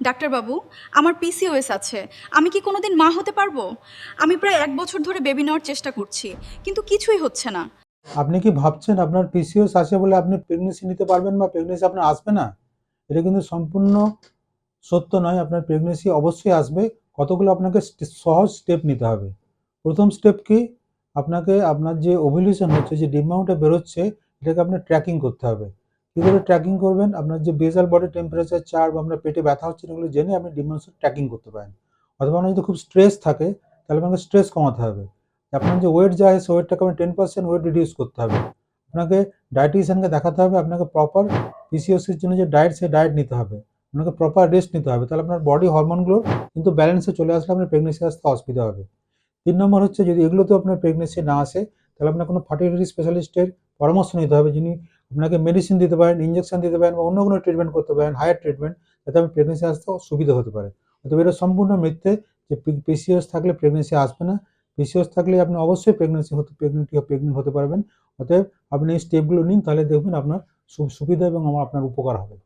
ডাক্তারবাবু, আমার পিসিওএস আছে। আমি কি কোনোদিন মা হতে পারবো? আমি প্রায় 1 বছর ধরে বেবি নেওয়ার চেষ্টা করছি, কিন্তু কিছুই হচ্ছে না। আপনি কি ভাবছেন আপনার পিসিওএস আছে বলে আপনি প্রেগনেন্সি নিতে পারবেন বা প্রেগনেন্সি আপনার আসবে না? এটা কিন্তু সম্পূর্ণ সত্য নয়। আপনার প্রেগনেন্সি অবশ্যই আসবে। কতগুলো আপনাকে সহজ স্টেপ নিতে হবে। প্রথম স্টেপ কি? আপনাকে আপনার যে ওভুলেশন হচ্ছে, যে ডিম্বাণুটা বেরোচ্ছে, এটাকে আপনার ট্র্যাকিং করতে হবে। কী করে ট্র্যাকিং করবেন? আপনার যে বেসাল বডি টেম্পারেচার চার্ট বা আপনার পেটে ব্যথা হচ্ছে, এগুলো জেনে আপনি ডিম্বাণু ট্র্যাকিং করতে পারেন। অথবা আপনার যদি খুব স্ট্রেস থাকে, তাহলে আপনাকে স্ট্রেস কমাতে হবে। আপনার যে ওয়েট যা আছে, ওয়েটটাকে আপনার 10% ওয়েট রিডিউস করতে হবে। আপনাকে ডায়েটিশিয়ানকে দেখাতে হবে। আপনাকে প্রপার পিসিওএসের জন্য যে ডায়েট, সেই ডায়েট নিতে হবে। আপনাকে প্রপার রেস্ট নিতে হবে। তাহলে আপনার বডি হরমোনগুলো কিন্তু ব্যালেন্সে চলে আসলে আপনার প্রেগনেন্সি আসতে অসুবিধা হবে। ৩ নম্বর হচ্ছে, যদি এগুলোতেও আপনার প্রেগনেন্সি না আসে, তাহলে আপনার কোনো ফার্টিলিটি স্পেশালিস্টের পরামর্শ নিতে হবে, যিনি আপনাকে মেডিসিন দিতে পারেন, ইনজেকশন দিতে পারেন বা অন্য কোনো ট্রিটমেন্ট করতে পারেন, হায়ার ট্রিটমেন্ট, যাতে আপনার প্রেগনেন্সি আসতেও সুবিধা হতে পারে। অতএব এটা সম্পূর্ণ মিথ্যে যে পিসিওএস থাকলে প্রেগনেন্সি আসবে না। পিসিওএস থাকলে আপনি অবশ্যই প্রেগনেন্ট হতে পারবেন। অতএব আপনি এই স্টেপগুলো নিন, তাহলে দেখবেন আপনার সুবিধা এবং আপনার উপকার হবে।